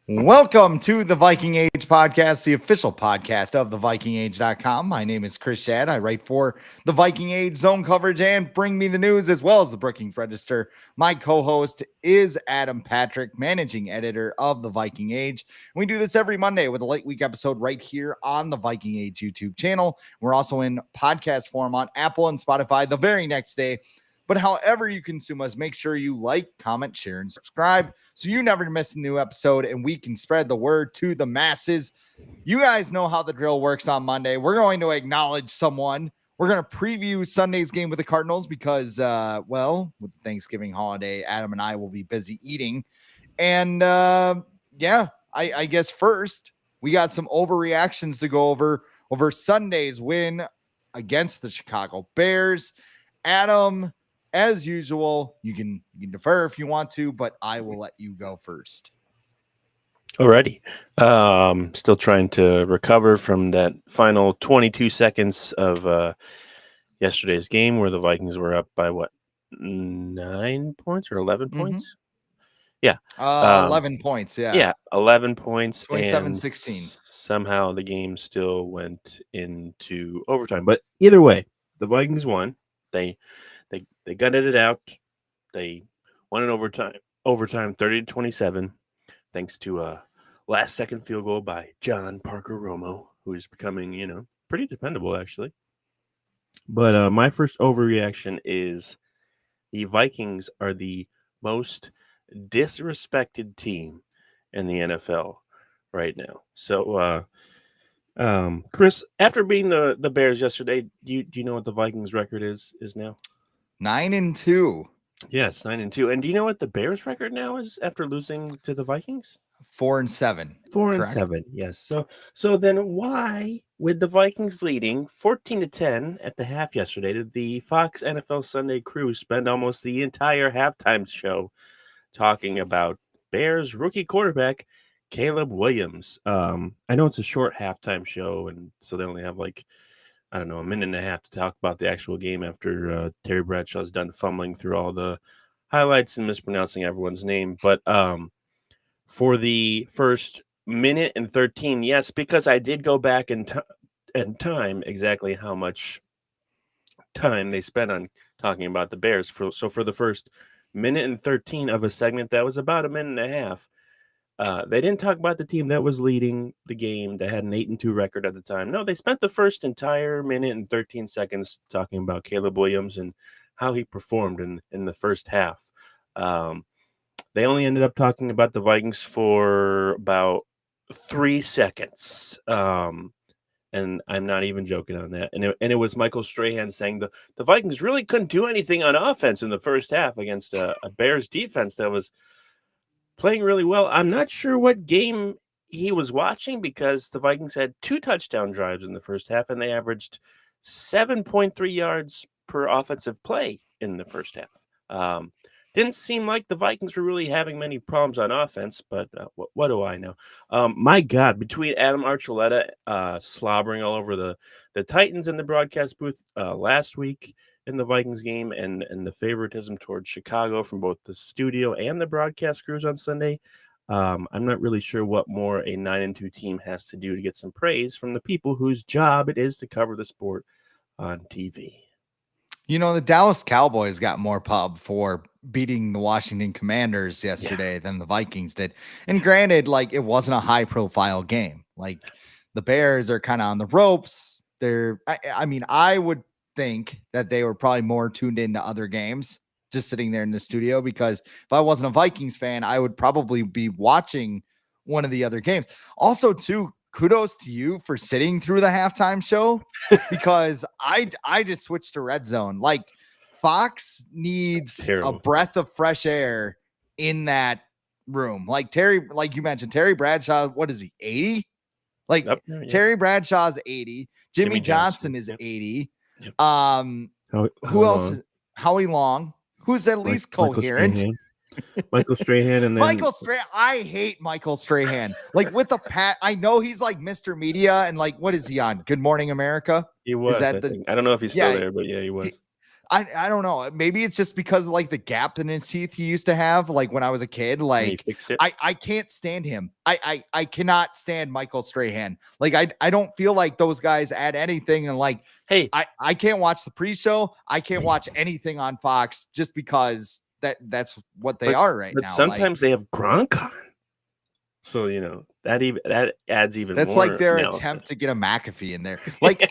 Welcome to the Viking Age podcast, the official podcast of the vikingage.com. My name is Chris Schad. I write for the Viking Age zone coverage and bring me the news as well as the Brookings Register. My co-host is Adam Patrick, managing editor of the Viking Age. We do this every Monday with a late week episode right here on the Viking Age YouTube channel. We're also in podcast form on Apple and Spotify the very next day. But however you consume us, make sure you like, comment, share, and subscribe so you never miss a new episode and we can spread the word to the masses. You guys know how the drill works on Monday. We're going to acknowledge someone. We're going to preview Sunday's game with the Cardinals because, with the Thanksgiving holiday, Adam and I will be busy eating. And, I guess first, we got some overreactions to go over Sunday's win against the Chicago Bears. Adam, as usual, you can defer if you want to, but I will let you go first. Alrighty. Still trying to recover from that final 22 seconds of yesterday's game where the Vikings were up by 9 points or 11 points? Yeah. 11 points, yeah. Yeah, 11 points. 27-16. Somehow the game still went into overtime. But either way, the Vikings won. They gutted it out. They won in overtime 30-27, thanks to a last-second field goal by John Parker Romo, who is becoming, pretty dependable, actually. But my first overreaction is the Vikings are the most disrespected team in the NFL right now. So, Chris, after beating the Bears yesterday, do you know what the Vikings record is now? 9-2. Yes, 9-2. And do you know what the Bears record now is after losing to the Vikings? 4-7. 4-7. Yes. So then why, with the Vikings leading 14-10 at the half yesterday, did the Fox NFL Sunday crew spend almost the entire halftime show talking about Bears rookie quarterback Caleb Williams? I know it's a short halftime show, and so they only have a minute and a half to talk about the actual game after Terry Bradshaw's done fumbling through all the highlights and mispronouncing everyone's name. But for the first minute and 13, yes, because I did go back in time exactly how much time they spent on talking about the Bears. So for the first minute and 13 of a segment that was about a minute and a half, they didn't talk about the team that was leading the game that had an 8-2 record at the time. No, they spent the first entire minute and 13 seconds talking about Caleb Williams and how he performed in the first half. They only ended up talking about the Vikings for about 3 seconds. And I'm not even joking on that. And it was Michael Strahan saying the Vikings really couldn't do anything on offense in the first half against a Bears defense that was playing really well. I'm not sure what game he was watching because the Vikings had 2 touchdown drives in the first half, and they averaged 7.3 yards per offensive play in the first half. Didn't seem like the Vikings were really having many problems on offense, but what do I know? My God, between Adam Archuleta slobbering all over the Titans in the broadcast booth last week in the Vikings game and the favoritism towards Chicago from both the studio and the broadcast crews on Sunday, I'm not really sure what more a 9-2 team has to do to get some praise from the people whose job it is to cover the sport on TV. You know, the Dallas Cowboys got more pub for beating the Washington Commanders yesterday than the Vikings did. And granted, it wasn't a high-profile game. The Bears are kind of on the ropes. I would think that they were probably more tuned into other games just sitting there in the studio, because if I wasn't a Vikings fan, I would probably be watching one of the other games. Also, too, kudos to you for sitting through the halftime show, because I just switched to Red Zone. Fox needs a breath of fresh air in that room. Terry, like you mentioned, Terry Bradshaw, what is he, 80? Terry Bradshaw's 80. Jimmy Johnson is 80. Yep. Who else? Howie Long, who's at least coherent. Michael Strahan and then Michael Strahan. I hate Michael Strahan. With the pat, I know he's Mr. Media, and what is he on? Good Morning America. He was. I don't know if he's still there, but yeah, he was. I don't know. Maybe it's just because of like the gap in his teeth he used to have, like when I was a kid. Can you Like fix it? I can't stand him. I cannot stand Michael Strahan. Like I don't feel like those guys add anything. And like Hey, I can't watch the pre-show. I can't watch anything on Fox just because that's what they are right but now. Like sometimes they have Gronk on. So, that adds even that's like more their analysis. attempt to get a McAfee in there. Like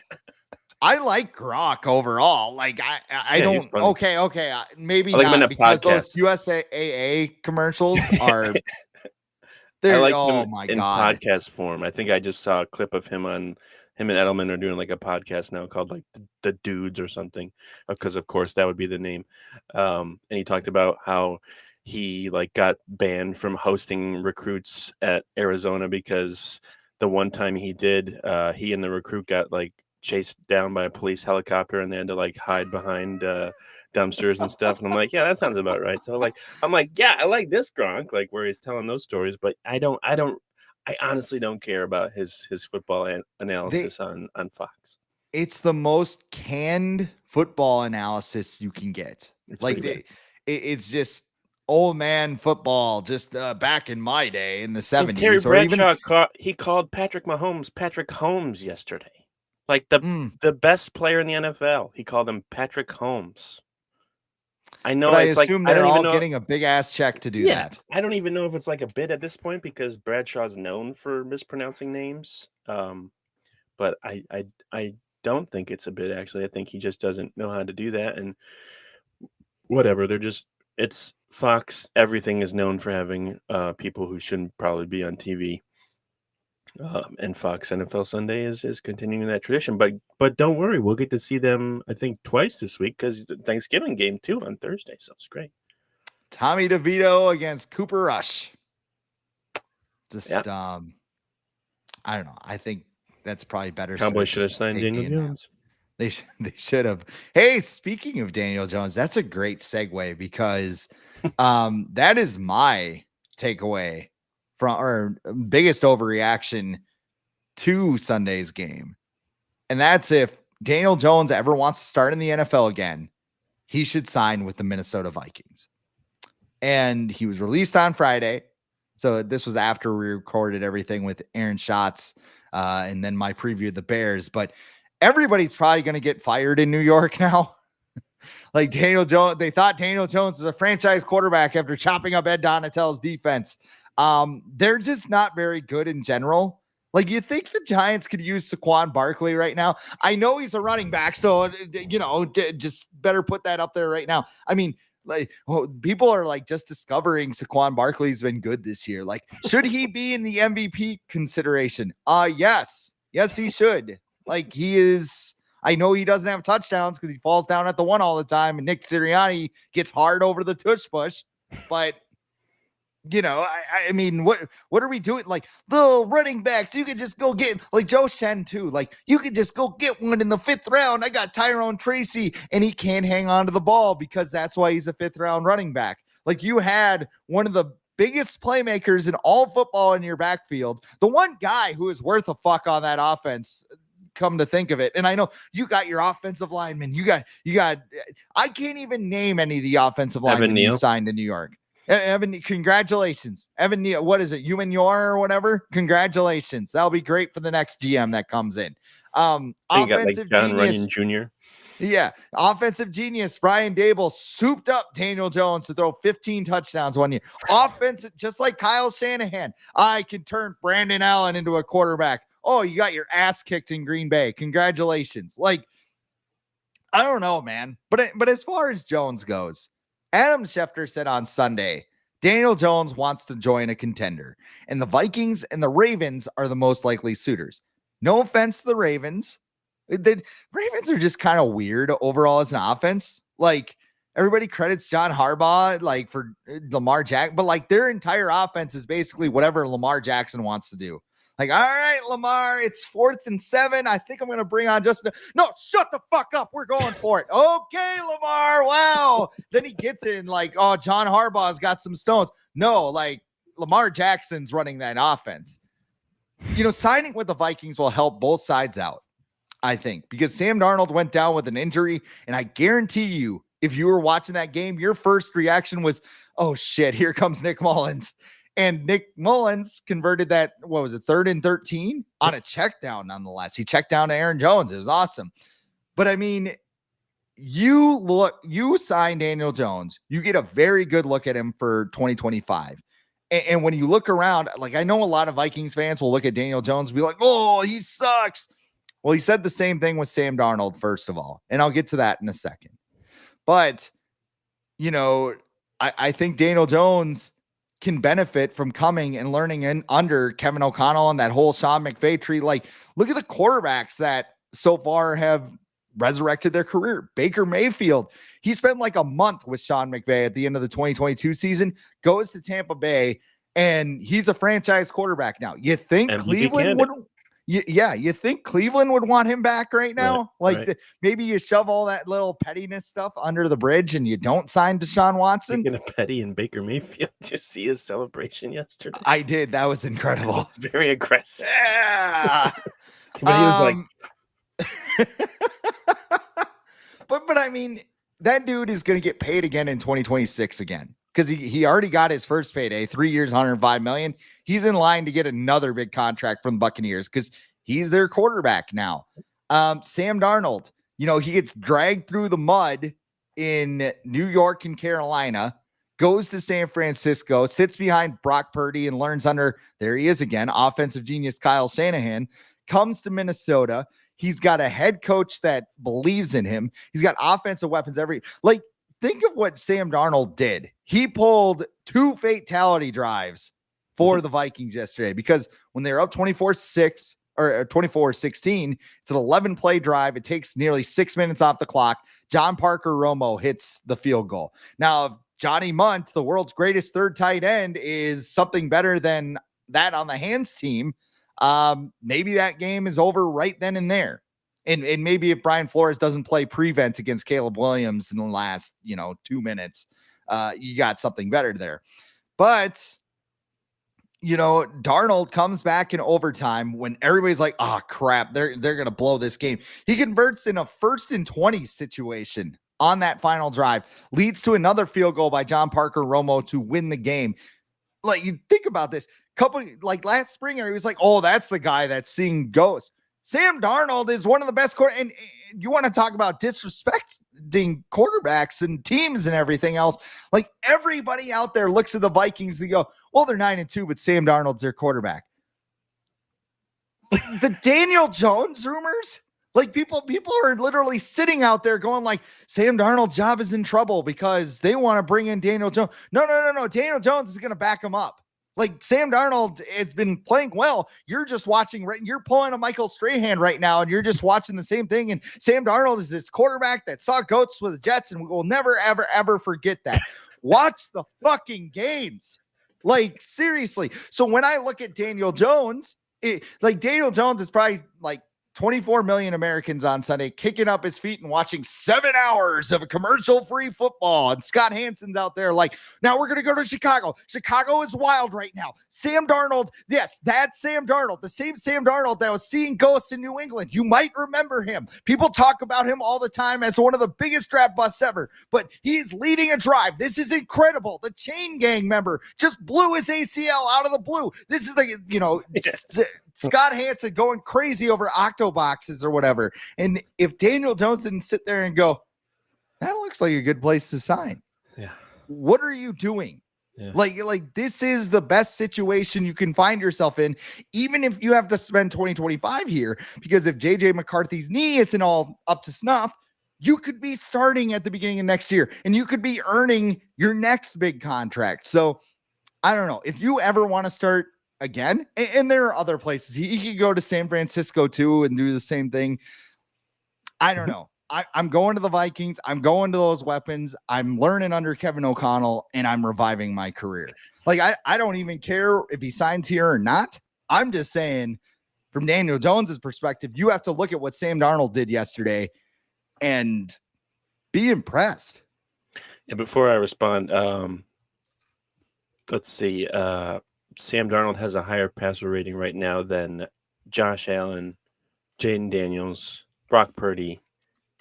I like Gronk overall. Like I Yeah, he's don't. funny. Okay. Maybe I like him in not a because those podcast. USAA commercials are. I They're like him oh my in god. podcast form. I think I just saw a clip of him and Edelman are doing like a podcast now called like the Dudes or something, because of course that would be the name. And he talked about how he like got banned from hosting recruits at Arizona because the one time he did, he and the recruit got like chased down by a police helicopter and they had to like hide behind dumpsters and stuff. And I'm like, yeah, that sounds about right. So I'm like, yeah, I like this Gronk, like where he's telling those stories, but I honestly don't care about his football They analysis on Fox. it's the most canned football analysis you can get. It's Like pretty bad. it's just old man football just back in my day in the And Terry 70s or even Bradshaw called Patrick Mahomes Patrick Holmes yesterday, like mm, the best player in the NFL. He called him Patrick Holmes. I but know I it's like assume I they're don't even all know. getting a big ass check to do Yeah, that. I don't even know if it's like a bit at this point because Bradshaw's known for mispronouncing names. But I don't think it's a bit actually. I think he just doesn't know how to do that. And whatever, it's Fox. Everything is known for having people who shouldn't probably be on TV. And Fox NFL Sunday is continuing that tradition. But don't worry, we'll get to see them I think twice this week because the Thanksgiving game too on Thursday. So it's great. Tommy DeVito against Cooper Rush. Yeah, Just I don't know. I think that's probably better Cowboys suited to should have signed stay Daniel being that. Jones. They should have. Hey, speaking of Daniel Jones, that's a great segue because that is my takeaway from our biggest overreaction to Sunday's game. And that's if Daniel Jones ever wants to start in the NFL again, he should sign with the Minnesota Vikings. And he was released on Friday. So this was after we recorded everything with Aaron Schatz and then my preview of the Bears. But everybody's probably going to get fired in New York now. Like Daniel Jones, they thought Daniel Jones was a franchise quarterback after chopping up Ed Donatell's defense. They're just not very good in general. Like you think the Giants could use Saquon Barkley right now? I know he's a running back, so just better put that up there right now. I mean, like people are like just discovering Saquon Barkley's been good this year. Like, should he be in the MVP consideration? Yes, he should. Like he is. I know he doesn't have touchdowns because he falls down at the one all the time, and Nick Sirianni gets hard over the tush push. But I mean, what are we doing? Like the running backs, you could just go get like Joe Shen too. Like you could just go get one in the 5th round. I got Tyrone Tracy, and he can't hang on to the ball because that's why he's a 5th round running back. Like you had one of the biggest playmakers in all football in your backfield, the one guy who is worth a fuck on that offense. Come to think of it, and I know you got your offensive linemen. You got. I can't even name any of the offensive linemen you signed in New York. Evan, congratulations. Evan Neal, what is it? Umanor or whatever? Congratulations. That'll be great for the next GM that comes in. Offensive John genius. Runyon Jr. Yeah. Offensive genius. Brian Dable souped up Daniel Jones to throw 15 touchdowns one year. Offensive, just like Kyle Shanahan. I can turn Brandon Allen into a quarterback. Oh, you got your ass kicked in Green Bay. Congratulations. Like, I don't know, man. But as far as Jones goes, Adam Schefter said on Sunday, Daniel Jones wants to join a contender, and the Vikings and the Ravens are the most likely suitors. No offense to the Ravens. The Ravens are just kind of weird overall as an offense. Like everybody credits John Harbaugh like for Lamar Jackson, but like their entire offense is basically whatever Lamar Jackson wants to do. Like, all right, Lamar, it's 4th and 7. I think I'm going to bring on Justin. No, shut the fuck up. We're going for it. Okay, Lamar. Wow. Then he gets in like, oh, John Harbaugh's got some stones. No, like Lamar Jackson's running that offense. Signing with the Vikings will help both sides out. I think, because Sam Darnold went down with an injury, and I guarantee you, if you were watching that game, your first reaction was, oh shit, here comes Nick Mullins. And Nick Mullins converted that, what was it, 3rd and 13 on a check down nonetheless. He checked down to Aaron Jones. It was awesome. But I mean, you sign Daniel Jones, you get a very good look at him for 2025. And when you look around, like, I know a lot of Vikings fans will look at Daniel Jones and be like, oh, he sucks. Well, he said the same thing with Sam Darnold, first of all, and I'll get to that in a second. But, I think Daniel Jones can benefit from coming and learning in under Kevin O'Connell and that whole Sean McVay tree. Like, look at the quarterbacks that so far have resurrected their career. Baker Mayfield, he spent like a month with Sean McVay at the end of the 2022 season, goes to Tampa Bay, and he's a franchise quarterback now. You think MVP Cleveland would... you think Cleveland would want him back right now? Maybe you shove all that little pettiness stuff under the bridge and you don't sign Deshaun Watson. Speaking of petty and Baker Mayfield, did you see his celebration yesterday? I did. That was incredible. It was very aggressive. Yeah. But he was like, but I mean, that dude is going to get paid again in 2026 again, because he already got his first payday, 3 years, $105 million. He's in line to get another big contract from the Buccaneers because he's their quarterback now. Sam Darnold, he gets dragged through the mud in New York and Carolina, goes to San Francisco, sits behind Brock Purdy and learns under, there he is again, offensive genius Kyle Shanahan, comes to Minnesota. He's got a head coach that believes in him. He's got offensive weapons think of what Sam Darnold did. He pulled 2 fatality drives for the Vikings yesterday, because when they're up 24-6 or 24-16, it's an 11-play drive. It takes nearly 6 minutes off the clock. John Parker Romo hits the field goal. Now, if Johnny Munt, the world's greatest third tight end, is something better than that on the hands team, maybe that game is over right then and there. And maybe if Brian Flores doesn't play prevent against Caleb Williams in the last, 2 minutes, you got something better there. But, Darnold comes back in overtime when everybody's like, oh, crap, they're going to blow this game. He converts in a 1st and 20 situation on that final drive, leads to another field goal by John Parker Romo to win the game. Like, you think about this. Last spring, he was like, oh, that's the guy that's seeing ghosts. Sam Darnold is one of the best and you want to talk about disrespecting quarterbacks and teams and everything else. Like, everybody out there looks at the Vikings, they go, well, they're 9-2, but Sam Darnold's their quarterback. The Daniel Jones rumors, people are literally sitting out there going like, Sam Darnold's job is in trouble because they want to bring in Daniel Jones. No. Daniel Jones is going to back him up. Like, Sam Darnold has been playing well. You're just watching, you're pulling a Michael Strahan right now, and you're just watching the same thing. And Sam Darnold is this quarterback that saw goats with the Jets, and we will never, ever, ever forget that. Watch the fucking games. Like, seriously. So when I look at Daniel Jones, Daniel Jones is probably like 24 million Americans on Sunday kicking up his feet and watching 7 hours of a commercial-free football. And Scott Hansen's out there like, now we're going to go to Chicago. Chicago is wild right now. Sam Darnold, yes, that's Sam Darnold, the same Sam Darnold that was seeing ghosts in New England. You might remember him. People talk about him all the time as one of the biggest draft busts ever, but he's leading a drive. This is incredible. The chain gang member just blew his ACL out of the blue. This is Scott Hansen going crazy over Octoboxes or whatever. And if Daniel Jones didn't sit there and go, that looks like a good place to sign. Yeah. What are you doing? Yeah. Like this is the best situation you can find yourself in, even if you have to spend 2025 here, because if JJ McCarthy's knee isn't all up to snuff, you could be starting at the beginning of next year and you could be earning your next big contract. So I don't know if you ever want to start again, and there are other places he could go to San Francisco too and do the same thing. I don't know. I'm going to the Vikings. I'm going to those weapons. I'm learning under Kevin O'Connell, and I'm reviving my career. Like, I don't even care if he signs here or not. I'm just saying, from Daniel Jones's perspective, you have to look at what Sam Darnold did yesterday and be impressed. And before I respond, let's see. Sam Darnold has a higher passer rating right now than Josh Allen, Jaden Daniels, Brock Purdy,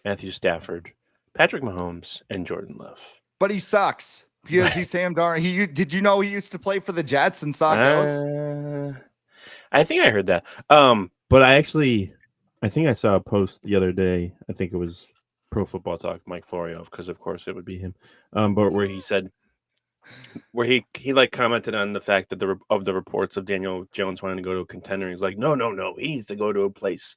Matthew Stafford, Patrick Mahomes, and Jordan Love. But he sucks because he's Sam Darnold. Did you know he used to play for the Jets and saw it goes? I think I heard that. But I think I saw a post the other day. I think it was Pro Football Talk, Mike Florio, because of course it would be him. But where he said, where he like commented on the fact that the reports of Daniel Jones wanting to go to a contender. He's like, no, he needs to go to a place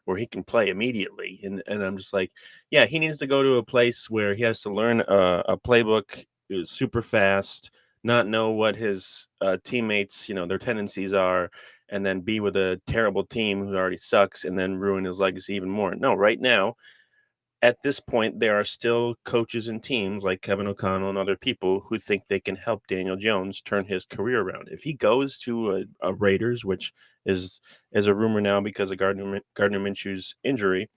where he can play immediately. And I'm just like, yeah, he needs to go to a place where he has to learn a playbook super fast, not know what his teammates, their tendencies are, and then be with a terrible team who already sucks and then ruin his legacy even more. No, right now, at this point, there are still coaches and teams like Kevin O'Connell and other people who think they can help Daniel Jones turn his career around. If he goes to a Raiders, which is a rumor now because of Gardner Minshew's injury,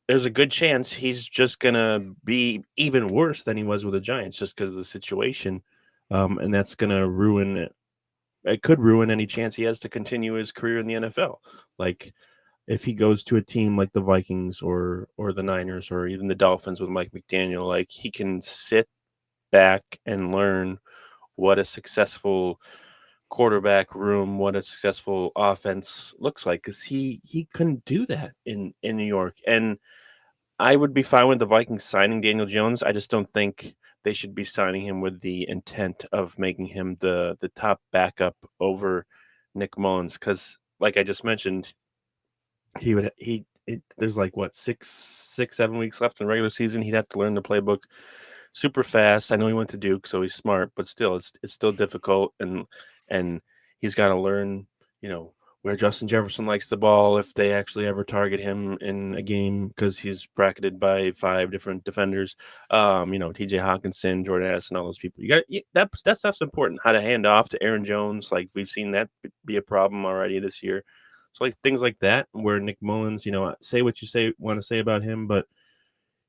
there's a good chance he's just gonna be even worse than he was with the Giants just because of the situation, and that's gonna ruin it. It could ruin any chance he has to continue his career in the NFL. Like if he goes to a team like the Vikings or the Niners or even the Dolphins with Mike McDaniel, like he can sit back and learn what a successful quarterback room, what a successful offense looks like, because he couldn't do that in New York. And I would be fine with the Vikings signing Daniel Jones. I just don't think they should be signing him with the intent of making him the top backup over Nick Mullins, because like I just mentioned, there's like what 7 weeks left in the regular season. He'd have to learn the playbook super fast. I know he went to Duke, so he's smart, but still, it's still difficult, and he's got to learn, where Justin Jefferson likes the ball if they actually ever target him in a game because he's bracketed by 5 different defenders. T.J. Hawkinson, Jordan Addison, all those people. That stuff's important. How to hand off to Aaron Jones, like we've seen that be a problem already this year. So like things like that, where Nick Mullins, say what you want to say about him, but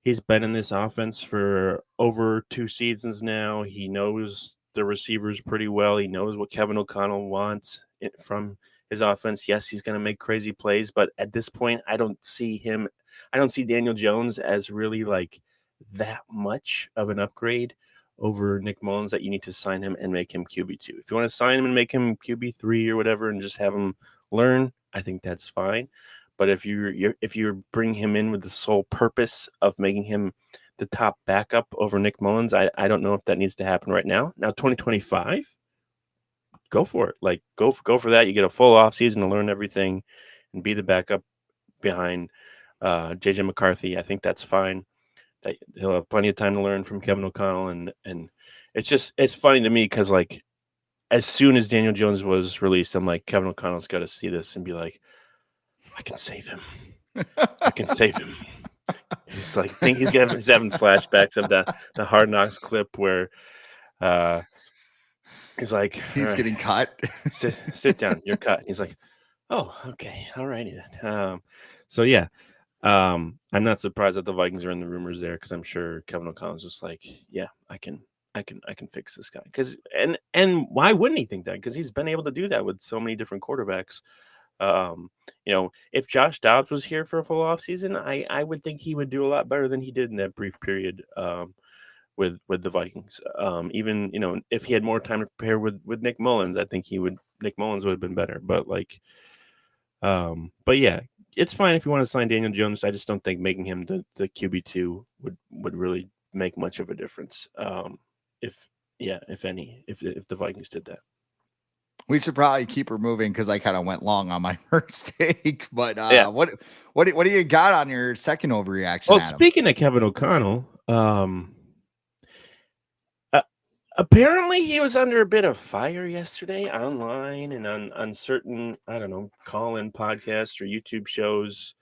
he's been in this offense for over 2 seasons now. He knows the receivers pretty well. He knows what Kevin O'Connell wants from his offense. Yes, he's going to make crazy plays, but at this point, I don't see Daniel Jones as really like that much of an upgrade over Nick Mullins that you need to sign him and make him QB2. If you want to sign him and make him QB3 or whatever and just have him learn, I think that's fine. But if you bring him in with the sole purpose of making him the top backup over Nick Mullins, I don't know if that needs to happen right now. Now 2025, go for it. Like go for that. You get a full off season to learn everything and be the backup behind JJ McCarthy. I think that's fine. He'll have plenty of time to learn from Kevin O'Connell, and it's funny to me because like as soon as Daniel Jones was released, I'm like, Kevin O'Connell's got to see this and be like, I can save him. I can save him. He's like, he's having flashbacks of the Hard Knocks clip where he's like, He's right, getting cut. sit down, you're cut. He's like, oh, okay, all righty then. So yeah, I'm not surprised that the Vikings are in the rumors there because I'm sure Kevin O'Connell's just like, yeah, I can fix this guy. Because and why wouldn't he think that? Because he's been able to do that with so many different quarterbacks. If Josh Dobbs was here for a full off season, I would think he would do a lot better than he did in that brief period with the Vikings. Even if he had more time to prepare with Nick Mullins, I think Nick Mullins would have been better. But but yeah, it's fine if you want to sign Daniel Jones. I just don't think making him the QB2 would really make much of a difference. If any, if the Vikings did that. We should probably keep her moving because I kind of went long on my first take. But Yeah. what do you got on your second overreaction? Well, Adam? speaking of Kevin O'Connell, apparently he was under a bit of fire yesterday online and on certain, I don't know, call-in podcasts or YouTube shows.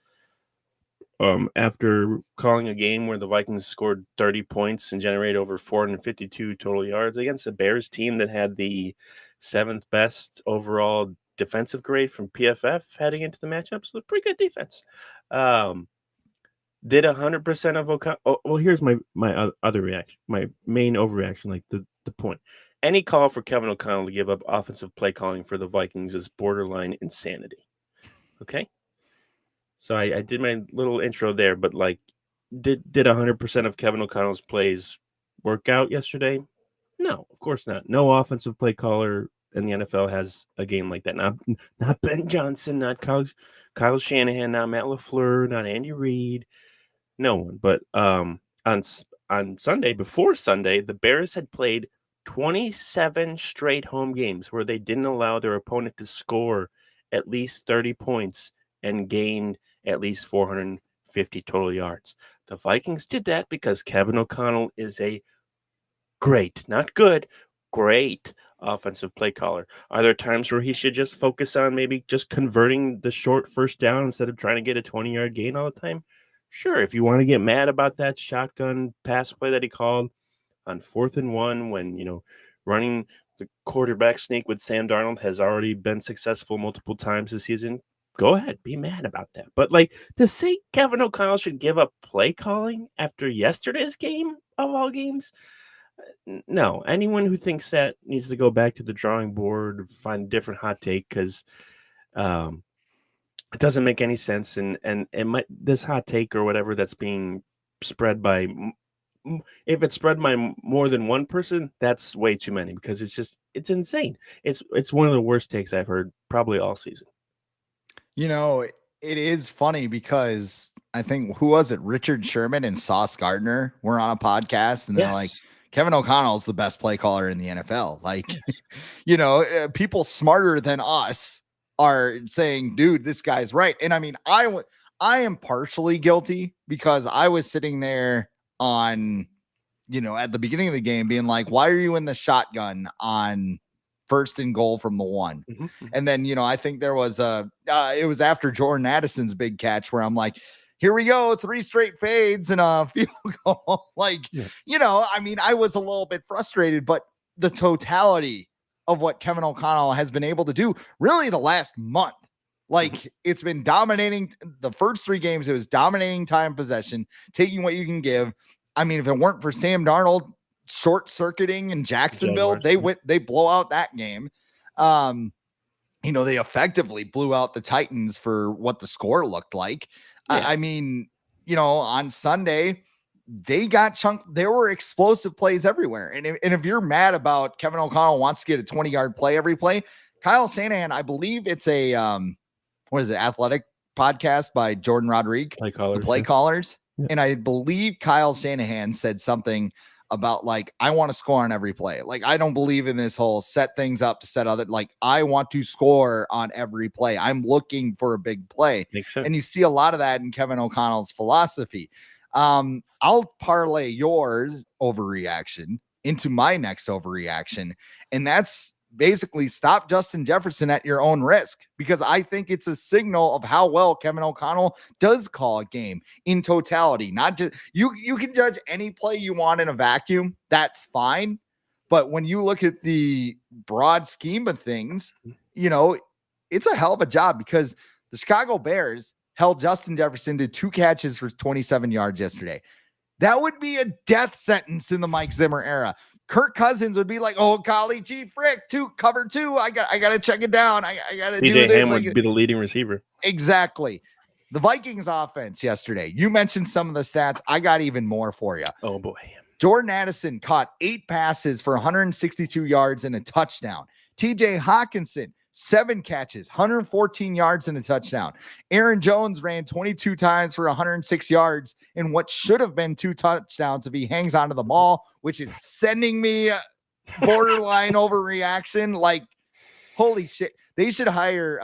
After calling a game where the Vikings scored 30 points and generated over 452 total yards against a Bears team that had the 7th best overall defensive grade from PFF heading into the matchup, so pretty good defense. Did 100% of O'Connell? Oh, well, here's my other reaction, my main overreaction, like the point. Any call for Kevin O'Connell to give up offensive play calling for the Vikings is borderline insanity. Okay. So I did my little intro there, but like, did 100% of Kevin O'Connell's plays work out yesterday? No, of course not. No offensive play caller in the NFL has a game like that. Not Ben Johnson, not Kyle Shanahan, not Matt LaFleur, not Andy Reid. No one. But on Sunday, before Sunday, the Bears had played 27 straight home games where they didn't allow their opponent to score at least 30 points and gained at least 450 total yards. The Vikings did that because Kevin O'Connell is a great, not good, great offensive play caller. Are there times where he should just focus on maybe just converting the short first down instead of trying to get a 20-yard gain all the time? Sure, if you want to get mad about that shotgun pass play that he called on 4th and 1 when, running the quarterback sneak with Sam Darnold has already been successful multiple times this season, go ahead, be mad about that. But like, to say Kevin O'Connell should give up play calling after yesterday's game of all games, no. Anyone who thinks that needs to go back to the drawing board, find a different hot take, because um, it doesn't make any sense. And it might, this hot take or whatever that's being spread by, if it's spread by more than one person, that's way too many, because it's insane. It's one of the worst takes I've heard probably all season. It is funny because I think, who was it? Richard Sherman and Sauce Gardner were on a podcast, and they're like, Yes. Kevin O'Connell's the best play caller in the NFL. Like, Yes. people smarter than us are saying, dude, this guy's right. And I mean, I am partially guilty because I was sitting there on, at the beginning of the game being like, why are you in the shotgun on 1st and goal from the 1? And then, I think there was it was after Jordan Addison's big catch where I'm like, here we go, 3 straight fades and a field goal. Like, I mean, I was a little bit frustrated, but the totality of what Kevin O'Connell has been able to do really the last month, like, it's been dominating the first 3 games. It was dominating time possession, taking what you can give. I mean, if it weren't for Sam Darnold short circuiting in Jacksonville, they blow out that game. They effectively blew out the Titans for what the score looked like. Yeah. I mean, on Sunday, they got chunked. There were explosive plays everywhere. And if you're mad about Kevin O'Connell wants to get a 20-yard play every play, Kyle Shanahan, I believe it's a, athletic podcast by Jordan Rodriguez, the Play Callers. Yeah. And I believe Kyle Shanahan said something about like, I want to score on every play. Like, I don't believe in this whole set things up to set other, like, I want to score on every play. I'm looking for a big play. Makes sense. And you see a lot of that in Kevin O'Connell's philosophy. I'll parlay yours overreaction into my next overreaction. And that's basically stop Justin Jefferson at your own risk, because I think it's a signal of how well Kevin O'Connell does call a game in totality. Not just you can judge any play you want in a vacuum. That's fine. But when you look at the broad scheme of things, it's a hell of a job, because the Chicago Bears held Justin Jefferson to 2 catches for 27 yards yesterday. That would be a death sentence in the Mike Zimmer era. Kirk Cousins would be like, oh, golly gee frick, cover 2. I got to check it down. I got to do this. Ham would be the leading receiver. Exactly. The Vikings offense yesterday, you mentioned some of the stats. I got even more for you. Oh, boy. Jordan Addison caught 8 passes for 162 yards and a touchdown. TJ Hawkinson, 7 catches, 114 yards and a touchdown. Aaron Jones ran 22 times for 106 yards in what should have been 2 touchdowns if he hangs onto the ball, which is sending me borderline overreaction. Like, holy shit. They should hire,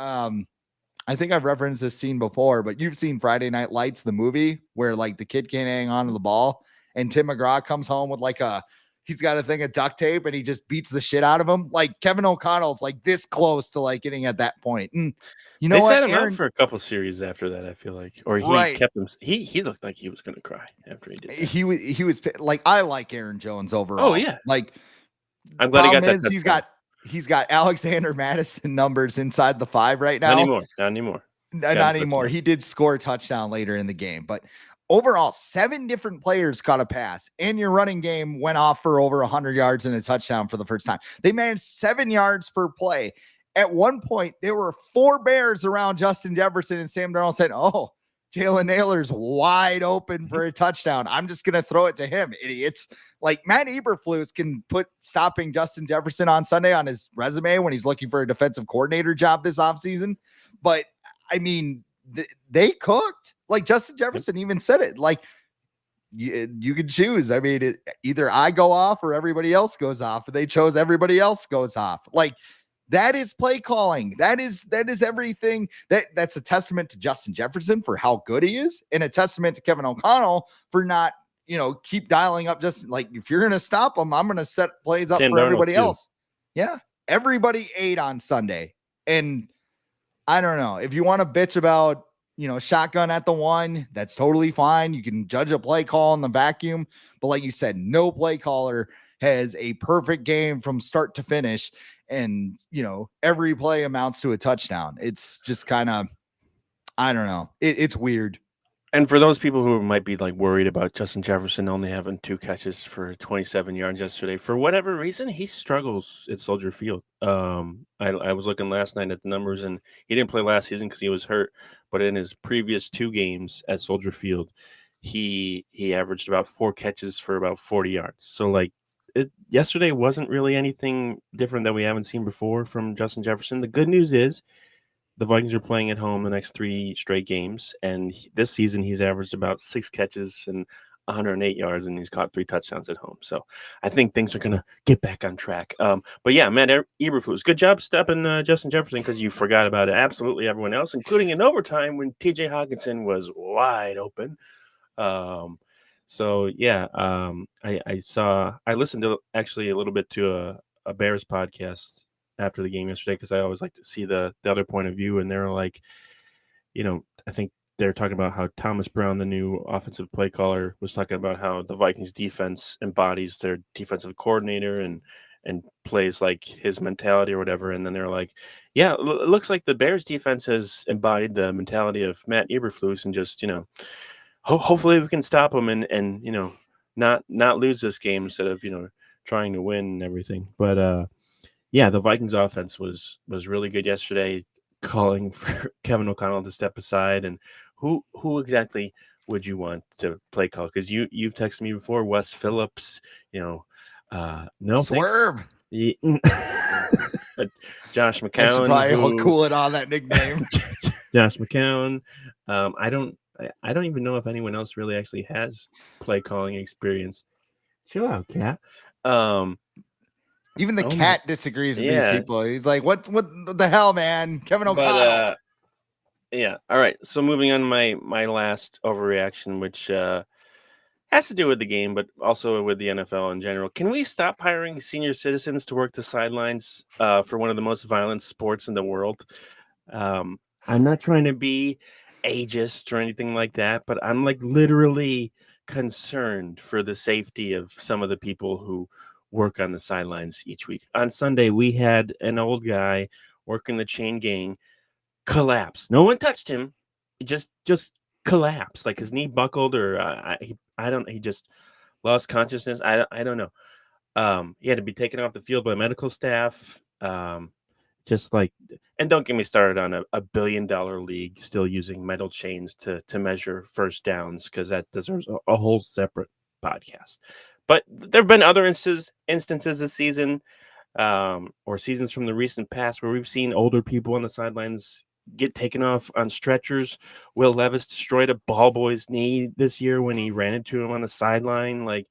I think I've referenced this scene before, but you've seen Friday Night Lights, the movie, where like the kid can't hang on to the ball and Tim McGraw comes home with like he's got a thing of duct tape and he just beats the shit out of him. Like, Kevin O'Connell's like this close to like getting at that point. And they set him out for a couple series after that, I feel like, or he kept him. He looked like he was going to cry after he did that. He was like, I like Aaron Jones overall. Oh yeah. Like, I'm glad he got that. He's got Alexander Madison numbers inside the 5 right now. Not anymore. Not anymore. He did score a touchdown later in the game, but overall, 7 different players caught a pass, and your running game went off for over 100 yards and a touchdown for the first time. They managed 7 yards per play. At one point, there were 4 Bears around Justin Jefferson, and Sam Darnold said, oh, Jalen Naylor's wide open for a touchdown. I'm just going to throw it to him, idiots. Like Matt Eberflus can put stopping Justin Jefferson on Sunday on his resume when he's looking for a defensive coordinator job this offseason. But I mean, they cooked. Like Justin Jefferson even said it. Like, you can choose. I mean, either I go off or everybody else goes off. They chose everybody else goes off. Like, that is play calling. That is everything. That's a testament to Justin Jefferson for how good he is, and a testament to Kevin O'Connell for not, keep dialing up. Just like, if you're going to stop them, I'm going to set plays up for everybody else. Yeah. Everybody ate on Sunday. And I don't know if you want to bitch about, shotgun at the one, that's totally fine. You can judge a play call in the vacuum, but like you said, no play caller has a perfect game from start to finish. And, every play amounts to a touchdown. It's just kind of, I don't know. It's weird. And for those people who might be like worried about Justin Jefferson only having 2 catches for 27 yards yesterday, for whatever reason, he struggles at Soldier Field. I was looking last night at the numbers, and he didn't play last season because he was hurt. But in his previous 2 games at Soldier Field, he averaged about 4 catches for about 40 yards. So like, yesterday wasn't really anything different that we haven't seen before from Justin Jefferson. The good news is, the Vikings are playing at home the next 3 straight games, and this season he's averaged about 6 catches and 108 yards, and he's caught 3 touchdowns at home. So I think things are going to get back on track. But yeah, Matt Eberflus, good job stepping Justin Jefferson, because you forgot about absolutely everyone else, including in overtime when T.J. Hawkinson was wide open. So yeah, I listened to actually a little bit to a Bears podcast after the game yesterday, because I always like to see the other point of view, and they're like, I think they're talking about how Thomas Brown, the new offensive play caller, was talking about how the Vikings defense embodies their defensive coordinator and plays like his mentality or whatever. And then they're like, yeah, it looks like the Bears defense has embodied the mentality of Matt Eberflus, and just, hopefully we can stop him and not lose this game instead of, trying to win and everything. But yeah, the Vikings offense was really good yesterday, calling for Kevin O'Connell to step aside. And who exactly would you want to play call? Because you've texted me before, Wes Phillips, no, Swerve. Josh McCown. I should probably cool it on that nickname. Josh McCown. I don't even know if anyone else really actually has play calling experience. Chill out, Cat. Even the cat disagrees with these people. He's like, what the hell, man? Kevin O'Connell. Yeah. All right. So moving on to my last overreaction, which has to do with the game, but also with the NFL in general. Can we stop hiring senior citizens to work the sidelines for one of the most violent sports in the world? I'm not trying to be ageist or anything like that, but I'm like literally concerned for the safety of some of the people who work on the sidelines each week. On Sunday, we had an old guy working the chain gang collapse. No one touched him. He just collapsed, like his knee buckled, or he just lost consciousness. I don't know. He had to be taken off the field by medical staff. Just like, and don't get me started on a $1 billion league still using metal chains to measure first downs, because that deserves a whole separate podcast. But there have been other instances this season, or seasons from the recent past, where we've seen older people on the sidelines get taken off on stretchers. Will Levis destroyed a ball boy's knee this year when he ran into him on the sideline. Like,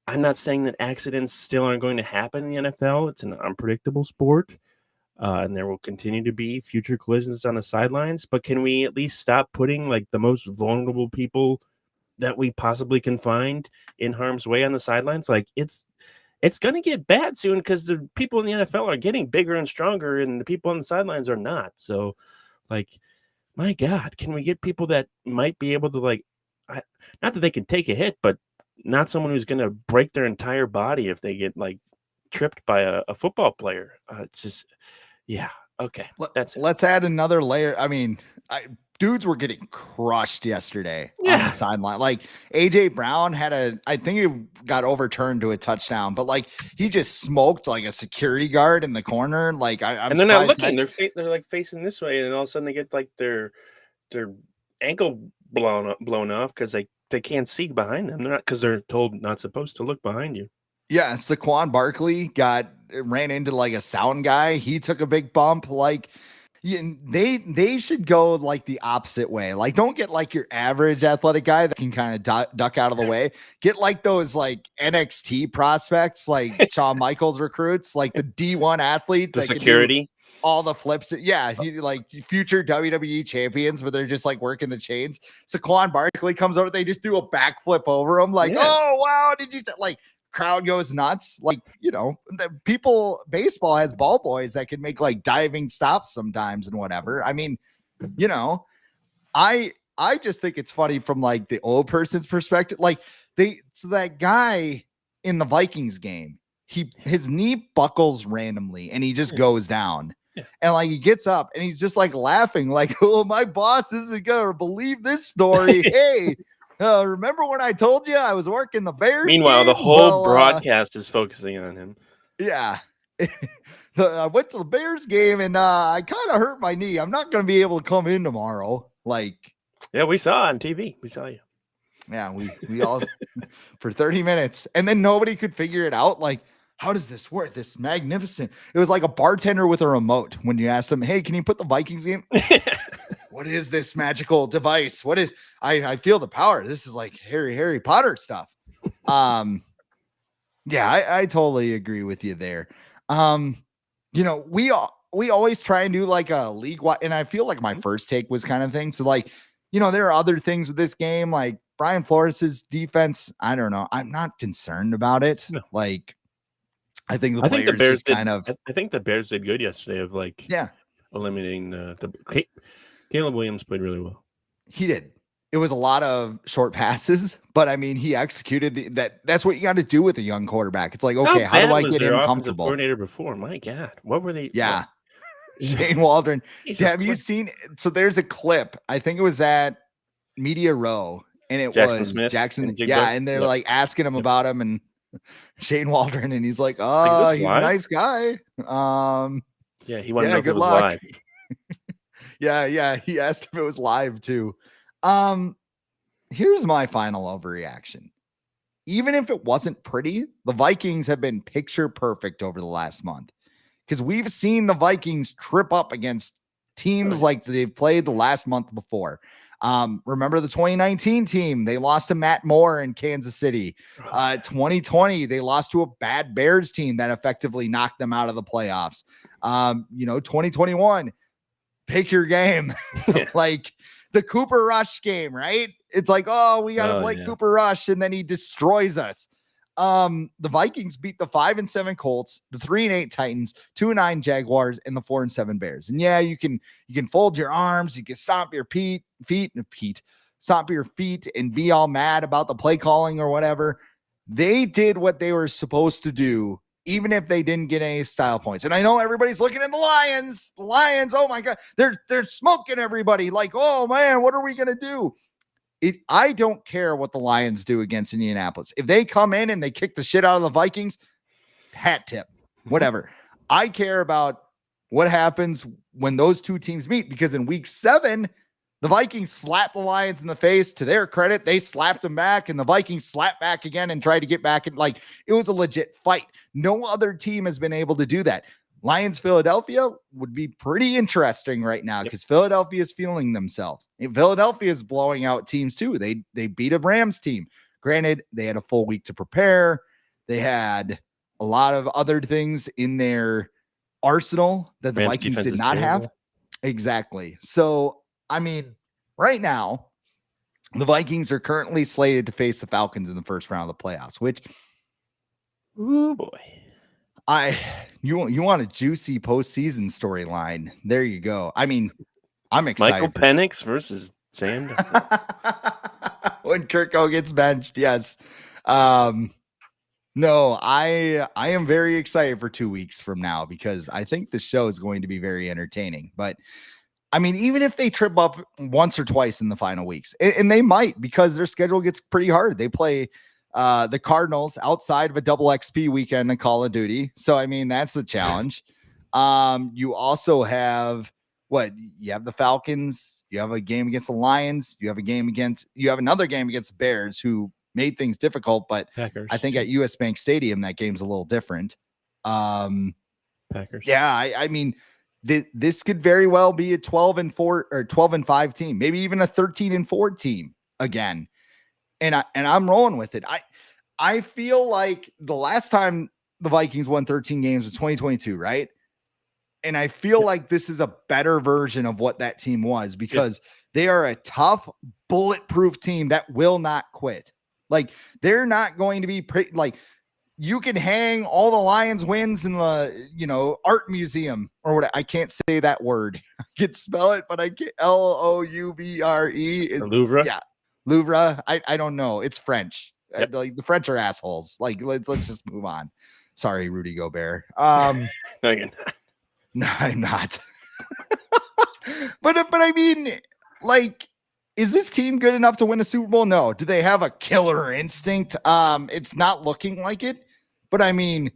I'm not saying that accidents still aren't going to happen in the NFL. It's an unpredictable sport, and there will continue to be future collisions on the sidelines. But can we at least stop putting like the most vulnerable people that we possibly can find in harm's way on the sidelines? Like, it's going to get bad soon, because the people in the NFL are getting bigger and stronger, and the people on the sidelines are not. So, like, my God, can we get people that might be able to, like, not that they can take a hit, but not someone who's going to break their entire body if they get, like, tripped by a football player. It's just, yeah. Okay. That's it. Let's add another layer. I mean, dudes were getting crushed yesterday on the sideline. Like AJ Brown I think he got overturned to a touchdown, but like he just smoked like a security guard in the corner. Like I'm and they're not looking. They're like facing this way, and all of a sudden they get like their ankle blown off because they can't see behind them. They're not because they're told not supposed to look behind you. Yeah, Saquon Barkley ran into like a sound guy. He took a big bump. Like they should go like the opposite way. Like don't get like your average athletic guy that can kind of duck out of the way. Get like those like NXT prospects, like Shawn Michaels recruits, like the D1 athletes The that security. can do all the flips. Yeah, he like future WWE champions, but they're just like working the chains. Saquon Barkley comes over, they just do a backflip over him. Like, oh wow, did you like? Crowd goes nuts. Like, the baseball has ball boys that can make like diving stops sometimes and whatever. I mean, I just think it's funny from like the old person's perspective. Like so that guy in the Vikings game, his knee buckles randomly and he just goes down. Yeah. And like he gets up and he's just like laughing, like, oh, my boss isn't gonna believe this story. Hey, remember when I told you I was working the Bears? Meanwhile, the whole broadcast is focusing on him. Yeah. I went to the Bears game and I kind of hurt my knee. I'm not going to be able to come in tomorrow. Like, yeah, we saw on TV. We saw you. Yeah, we all for 30 minutes. And then nobody could figure it out. Like, how does this work? This magnificent. It was like a bartender with a remote when you asked them, hey, can you put the Vikings game? What is this magical device? What is I feel the power. This is like Harry Potter stuff. Yeah, I totally agree with you there. We always try and do like a league wide, and I feel like my first take was kind of thing. So like, there are other things with this game, like Brian Flores's defense. I don't know. I'm not concerned about it. No. Like, I think the Bears I think the Bears did good yesterday of like eliminating the Caleb Williams played really well. He did. It was a lot of short passes, but I mean, he executed that's what you got to do with a young quarterback. It's like, okay, how do I get him comfortable? Coordinator before, my God, what were they? Yeah, Shane Waldron. Have you seen? So there's a clip. I think it was at Media Row, and it was Jackson. Yeah, and they're like asking him about him and Shane Waldron, and he's like, "Oh, he's a nice guy." Yeah, he wanted to know if it was live. Yeah. He asked if it was live too. Here's my final overreaction. Even if it wasn't pretty, the Vikings have been picture perfect over the last month because we've seen the Vikings trip up against teams like they've played the last month before. Remember the 2019 team? They lost to Matt Moore in Kansas City. 2020, they lost to a bad Bears team that effectively knocked them out of the playoffs. 2021, pick your game. Like the Cooper Rush game, right? It's like, oh, we got to play Cooper Rush, and then he destroys us. The Vikings beat the 5-7 Colts, the 3-8 Titans, 2-9 Jaguars, and the 4-7 Bears. And yeah, you can fold your arms, you can stomp your feet, and be all mad about the play calling or whatever. They did what they were supposed to do, even if they didn't get any style points. And I know everybody's looking at the Lions. The Lions, oh my God, they're smoking everybody. Like, oh man, what are we gonna do? I don't care what the Lions do against Indianapolis. If they come in and they kick the shit out of the Vikings, hat tip, whatever. I care about what happens when those two teams meet, because in week 7, the Vikings slapped the Lions in the face. To their credit, they slapped them back, and the Vikings slapped back again and tried to get back. And like, it was a legit fight. No other team has been able to do that. Lions Philadelphia would be pretty interesting right now because Philadelphia is feeling themselves. And Philadelphia is blowing out teams too. They beat a Rams team. Granted, they had a full week to prepare. They had a lot of other things in their arsenal that the Vikings did not have. Exactly. So, I mean, right now, the Vikings are currently slated to face the Falcons in the first round of the playoffs, which, oh boy. You want a juicy postseason storyline. There you go. I mean, I'm excited. Michael Penix versus Sam. When Kirko gets benched, yes. No, I am very excited for 2 weeks from now because I think the show is going to be very entertaining. But I mean, even if they trip up once or twice in the final weeks, and they might because their schedule gets pretty hard. They play the Cardinals outside of a double XP weekend in Call of Duty. So, I mean, that's the challenge. You also have what you have the Falcons, you have a game against the Lions, you have another game against the Bears who made things difficult, but Packers. I think at US Bank Stadium that game's a little different. Packers. Yeah, I mean this could very well be a 12-4 or 12-5 team, maybe even a 13-4 team again. And I'm rolling with it. I feel like the last time the Vikings won 13 games was 2022, right? And I feel like this is a better version of what that team was because they are a tough, bulletproof team that will not quit. Like they're not going to be like you can hang all the Lions wins in the art museum or what. I can't say that word. I can spell it, but I can't. Louvre. Louvre. Yeah, Louvre. I don't know. It's French. Yep. Like the French are assholes. Like let's just move on. Sorry, Rudy Gobert. No, you're not. No, I'm not. but I mean, like, is this team good enough to win a Super Bowl? No. Do they have a killer instinct? It's not looking like it. But I mean,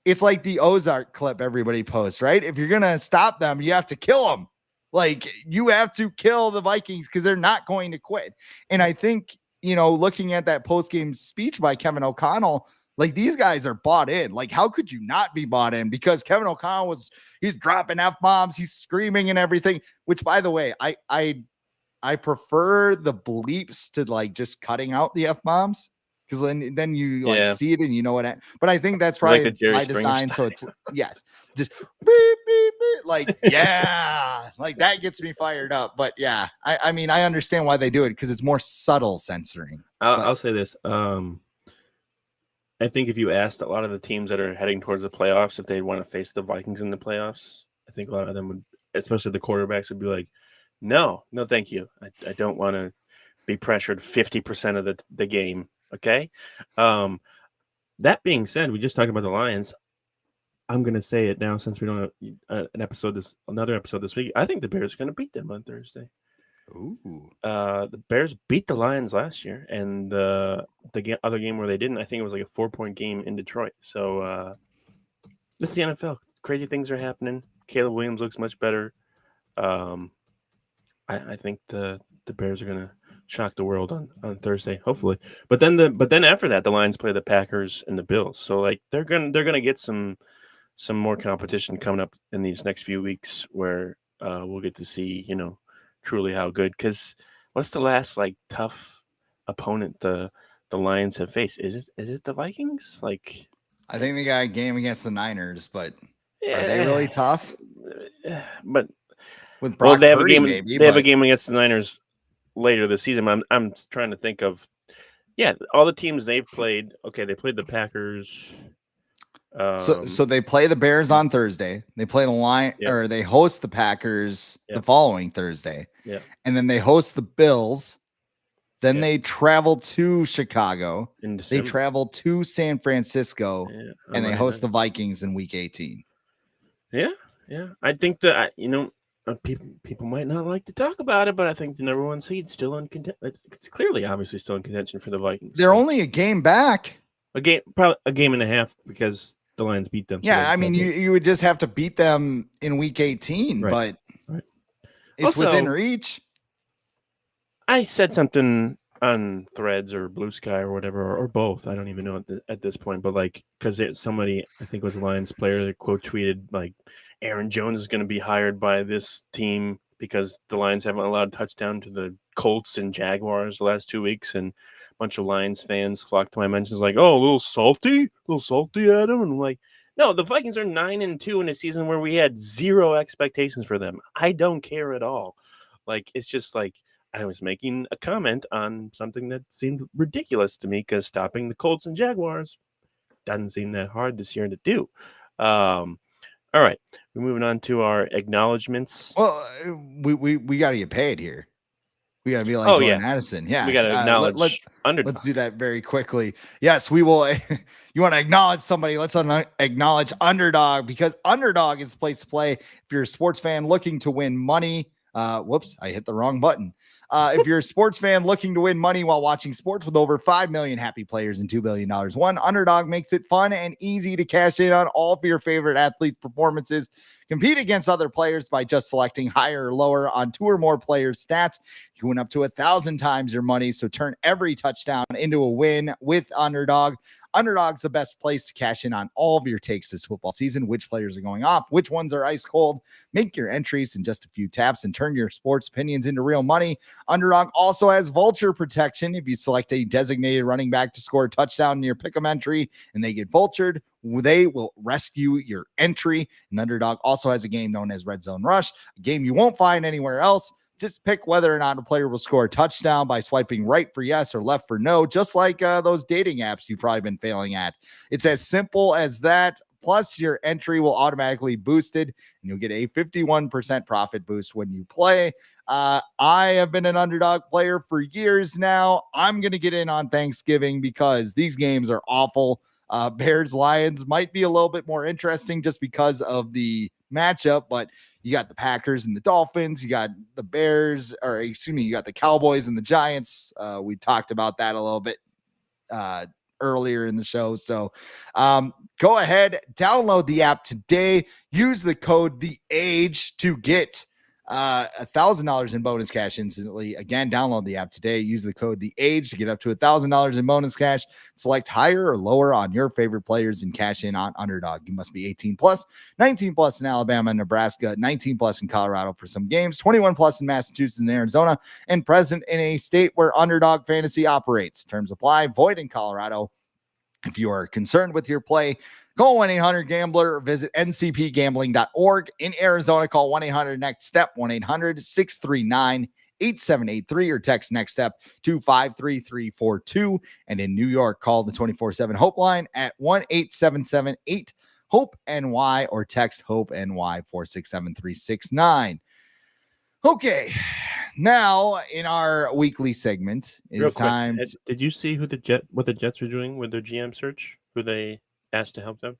it's like the Ozark clip everybody posts, right? If you're gonna stop them, you have to kill them. Like you have to kill the Vikings because they're not going to quit. And I think looking at that post-game speech by Kevin O'Connell, like these guys are bought in. Like, how could you not be bought in? Because Kevin O'Connell he's dropping F-bombs, he's screaming and everything, which by the way, I prefer the bleeps to like just cutting out the F-bombs. Because then you like see it and you know what but I think that's probably like by design. So it's just beep, beep, beep, like like that gets me fired up. But yeah, I mean I understand why they do it because it's more subtle censoring. I'll say this. I think if you asked a lot of the teams that are heading towards the playoffs if they'd want to face the Vikings in the playoffs, I think a lot of them would, especially the quarterbacks, would be like, no, thank you. I don't want to be pressured 50% of the game. Okay. That being said, we just talked about the Lions. I'm going to say it now since we don't have another episode this week. I think the Bears are going to beat them on Thursday. Ooh. The Bears beat the Lions last year, and the other game where they didn't, I think it was like a 4-point game in Detroit. So this is the NFL. Crazy things are happening. Caleb Williams looks much better. I think the Bears are going to shock the world on Thursday, hopefully. But then after that, the Lions play the Packers and the Bills. So like they're gonna get some more competition coming up in these next few weeks where we'll get to see truly how good. Because what's the last like tough opponent the Lions have faced? Is it the Vikings? Like I think they got a game against the Niners, but are they really tough? But with Brock they have Purdy, a game. maybe They have a game against the Niners later this season. I'm trying to think of all the teams they've played. Okay, they played the Packers. So they play the Bears on Thursday. They play the Lions, or they host the Packers the following Thursday. Yeah, and then they host the Bills. Then they travel to Chicago. They travel to San Francisco, and they host the Vikings in Week 18. Yeah. I think that people might not like to talk about it, but I think the number one seed still in contention. It's clearly, obviously, still in contention for the Vikings. They're only a game back. Probably a game and a half because the Lions beat them. Yeah, I mean, you would just have to beat them in Week 18, but it's also within reach. I said something on Threads or Blue Sky or whatever, or both. I don't even know at this point, but like, because somebody, I think it was a Lions player that quote tweeted like, Aaron Jones is going to be hired by this team because the Lions haven't allowed touchdown to the Colts and Jaguars the last 2 weeks, and a bunch of Lions fans flocked to my mentions like, oh, a little salty at him, and I'm like, no, the Vikings are 9-2 in a season where we had zero expectations for them. I don't care at all. Like, it's just like, I was making a comment on something that seemed ridiculous to me because stopping the Colts and Jaguars doesn't seem that hard this year to do. All right, we're moving on to our acknowledgments. Well, we got to get paid here. We got to be like Jordan Addison. Yeah, we got to acknowledge Underdog. Let's do that very quickly. Yes, we will. You want to acknowledge somebody? Let's acknowledge Underdog because Underdog is the place to play if you're a sports fan looking to win money. Whoops, I hit the wrong button. If you're a sports fan looking to win money while watching sports with over 5 million happy players and $2 billion won, Underdog makes it fun and easy to cash in on all of your favorite athletes' performances. Compete against other players by just selecting higher or lower on 2 or more players' stats. You win up to 1,000 times your money, so turn every touchdown into a win with Underdog. Underdog's the best place to cash in on all of your takes this football season. Which players are going off, which ones are ice cold. Make your entries in just a few taps and turn your sports opinions into real money. Underdog also has vulture protection. If you select a designated running back to score a touchdown in your pick'em entry and they get vultured, they will rescue your entry. And Underdog also has a game known as Red Zone Rush, a game you won't find anywhere else. Just pick whether or not a player will score a touchdown by swiping right for yes or left for no, just like those dating apps you've probably been failing at. It's as simple as that. Plus, your entry will automatically boosted, and you'll get a 51% profit boost when you play. I have been an Underdog player for years now. I'm going to get in on Thanksgiving because these games are awful. Bears Lions might be a little bit more interesting just because of the matchup, but you got the Packers and the Dolphins, you got the Bears, or excuse me, you got the Cowboys and the Giants. We talked about that a little bit earlier in the show. So go ahead, download the app today, use the code The Age to get $1,000 in bonus cash instantly. Again, download the app today, use the code The Age to get up to $1,000 in bonus cash. Select higher or lower on your favorite players and cash in on Underdog. You must be 18 plus, 19 plus in Alabama and Nebraska, 19 plus in Colorado for some games, 21 plus in Massachusetts and Arizona, and present in a state where Underdog Fantasy operates. Terms apply. Void in Colorado. If you are concerned with your play, call 1-800-GAMBLER or visit ncpgambling.org. In Arizona, call 1-800-NEXT-STEP, 1-800-639-8783, or text NEXT STEP to 53342. And in New York, call the 24/7 Hope line at 1-877-8-HOPE-NY or text HOPE-NY 467-369. Okay, now in our weekly segment is time. Did you see what the Jets are doing with their GM search? Who they asked to help them?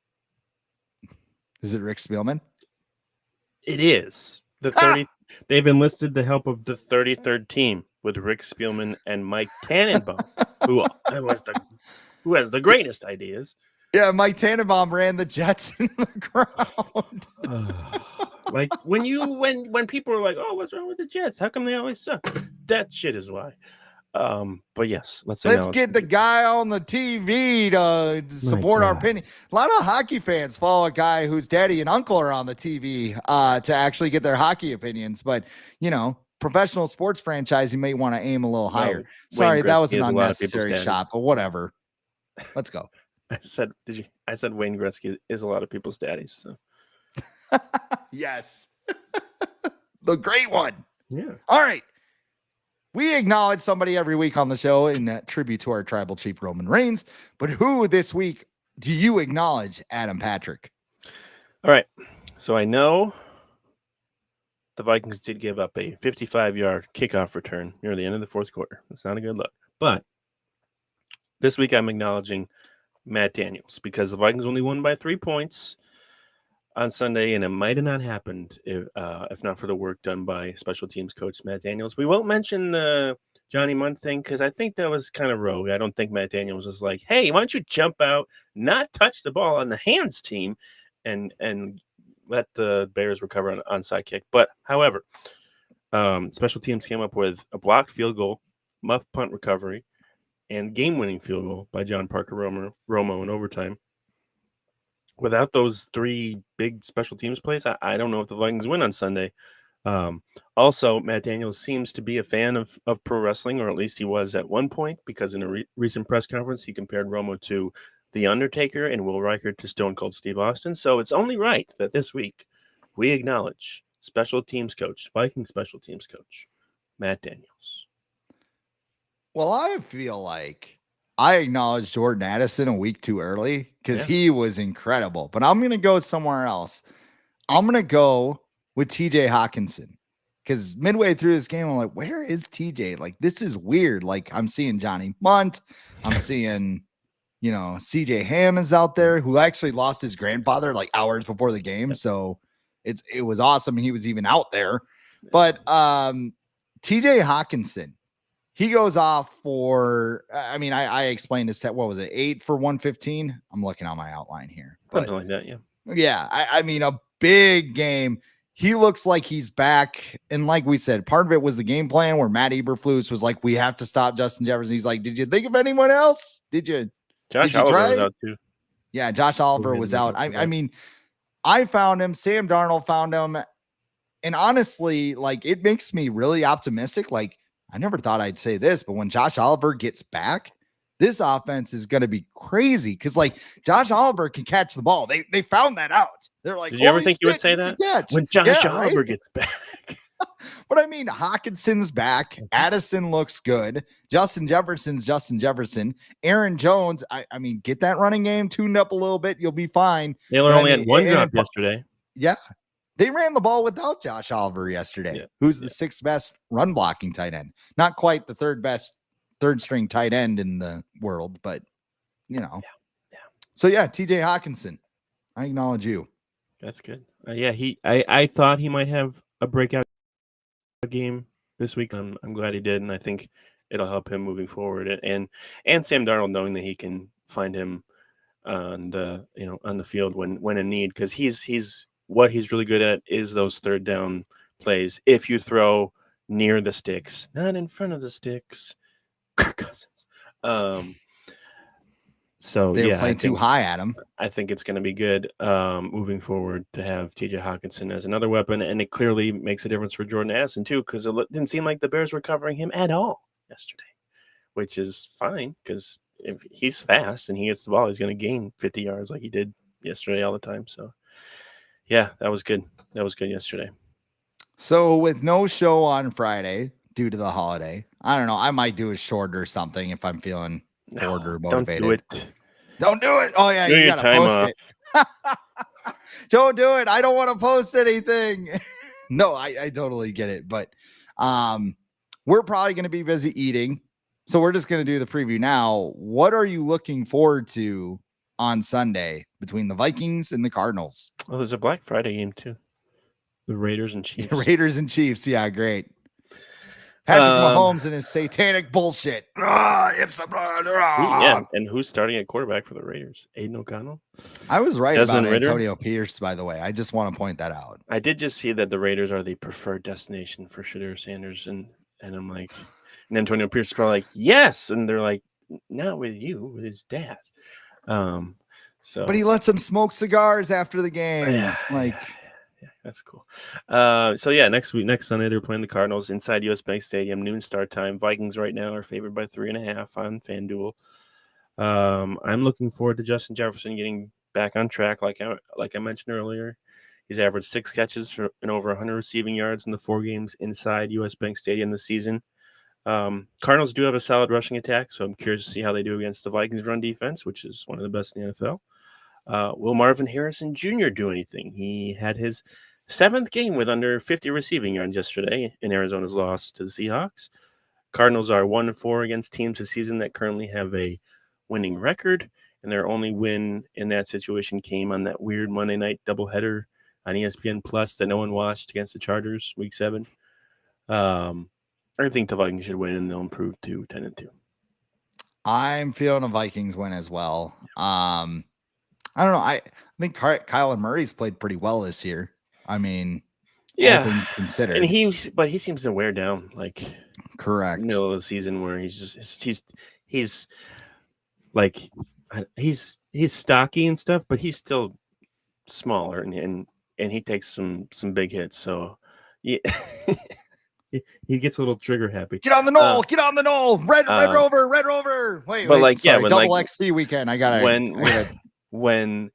Is it Rick Spielman? It is the 30. They've enlisted the help of the 33rd team with Rick Spielman and Mike Tannenbaum, who has the greatest ideas. Yeah, Mike Tannenbaum ran the Jets in the ground. Like when people are like, "Oh, what's wrong with the Jets? How come they always suck?" That shit is why. But yes, let's get the guy on the TV to support our opinion. A lot of hockey fans follow a guy whose daddy and uncle are on the TV to actually get their hockey opinions. But professional sports franchise, you may want to aim a little higher. Sorry, that was an unnecessary shot, but whatever. Let's go. I said Wayne Gretzky is a lot of people's daddies. So. Yes. The great one. Yeah. All right. We acknowledge somebody every week on the show in tribute to our tribal chief, Roman Reigns. But who this week do you acknowledge, Adam Patrick? All right. So I know the Vikings did give up a 55-yard kickoff return near the end of the fourth quarter. That's not a good look. But this week I'm acknowledging Matt Daniels because the Vikings only won by 3 points on Sunday, and it might have not happened if not for the work done by special teams coach Matt Daniels. We won't mention Johnny Mundt thing because I think that was kind of rogue. I don't think Matt Daniels was like, "Hey, why don't you jump out, not touch the ball on the hands team, and let the Bears recover an onside kick." But however, special teams came up with a blocked field goal, muff punt recovery, and game-winning field goal by John Parker Romo in overtime. Without those 3 big special teams plays, I don't know if the Vikings win on Sunday. Also, Matt Daniels seems to be a fan of pro wrestling, or at least he was at one point, because in a recent press conference, he compared Romo to The Undertaker and Will Riker to Stone Cold Steve Austin. So it's only right that this week we acknowledge special teams coach, Viking special teams coach, Matt Daniels. Well, I feel like I acknowledged Jordan Addison a week too early because he was incredible. But I'm going to go somewhere else. I'm going to go with TJ Hawkinson because midway through this game, I'm like, where is TJ? Like, this is weird. Like, I'm seeing Johnny Mundt. I'm seeing, CJ Ham is out there who actually lost his grandfather like hours before the game. So it was awesome. He was even out there. But TJ Hawkinson, he goes off for, I mean, I explained this, what was it, 8 for 115? I'm looking on my outline here. But Something like that, yeah. yeah, I mean, a big game. He looks like he's back. And like we said, part of it was the game plan where Matt Eberflus was like, we have to stop Justin Jefferson. He's like, did you think of anyone else? Did you Oliver try? was out too. Yeah, Josh Oliver was out. I mean, I found him. Sam Darnold found him. And honestly, like, it makes me really optimistic. Like, I never thought I'd say this, but when Josh Oliver gets back, this offense is going to be crazy because, like, Josh Oliver can catch the ball. They found that out. They're like, did you ever think you would say that? When Josh Oliver gets back. But I mean, Hawkinson's back. Addison looks good. Justin Jefferson's Justin Jefferson. Aaron Jones, I mean, get that running game tuned up a little bit. You'll be fine. Taylor only had one drop yesterday. Yeah. They ran the ball without Josh Oliver yesterday, who's the sixth best run blocking tight end. Not quite the third best third string tight end in the world, but you know. Yeah. So yeah, TJ Hawkinson, I acknowledge you. That's good. I thought he might have a breakout game this week. I'm glad he did, and I think it'll help him moving forward. And Sam Darnold knowing that he can find him on the field when in need, because he's what he's really good at is those third down plays. If you throw near the sticks, not in front of the sticks. So they were playing too high at him. I think it's going to be good moving forward to have TJ Hawkinson as another weapon, and it clearly makes a difference for Jordan Addison too, because it didn't seem like the Bears were covering him at all yesterday, which is fine because if he's fast and he gets the ball, he's going to gain 50 yards like he did yesterday all the time. So yeah, that was good. That was good yesterday. So with no show on Friday due to the holiday, I don't know. I might do a short or something if I'm feeling bored or motivated. Don't do it. Oh yeah, you gotta post it. Don't do it. I don't want to post anything. No, I totally get it. But we're probably going to be busy eating. So we're just going to do the preview now. What are you looking forward to on Sunday between the Vikings and the Cardinals? Oh, there's a Black Friday game too. The Raiders and Chiefs. Raiders and Chiefs. Yeah, great. Patrick Mahomes and his satanic bullshit. Yeah, and who's starting at quarterback for the Raiders? Aiden O'Connell? I was right about Antonio Pierce, by the way. I just want to point that out. I did just see that the Raiders are the preferred destination for Shedeur Sanders, and I'm like, and Antonio Pierce is probably like, yes, and they're like, not with you, with his dad. But he lets him smoke cigars after the game. Yeah, that's cool. Next Sunday they're playing the Cardinals inside US Bank Stadium, noon start time. Vikings right now are favored by 3.5 on FanDuel. I'm looking forward to Justin Jefferson getting back on track, like I mentioned earlier. He's averaged 6 catches and over 100 receiving yards in the 4 games inside US Bank Stadium this season. Cardinals do have a solid rushing attack, so I'm curious to see how they do against the Vikings run defense, which is one of the best in the NFL. Will Marvin Harrison Jr. do anything? He had his 7th game with under 50 receiving yards yesterday in Arizona's loss to the Seahawks. Cardinals are 1-4 against teams this season that currently have a winning record, and their only win in that situation came on that weird Monday night doubleheader on ESPN Plus that no one watched against the Chargers, Week 7. I think the Vikings should win, and they'll improve to 10-2. I'm feeling a Vikings win as well. I don't know. I think Kyler Murray's played pretty well this year. I mean, all things considered. And he seems to wear down, like, correct, middle of the season where he's stocky and stuff, but he's still smaller and he takes some big hits. So yeah. He gets a little trigger happy. Get on the knoll. Get on the knoll. Red Rover. Wait. Sorry, double XP weekend. I got it. When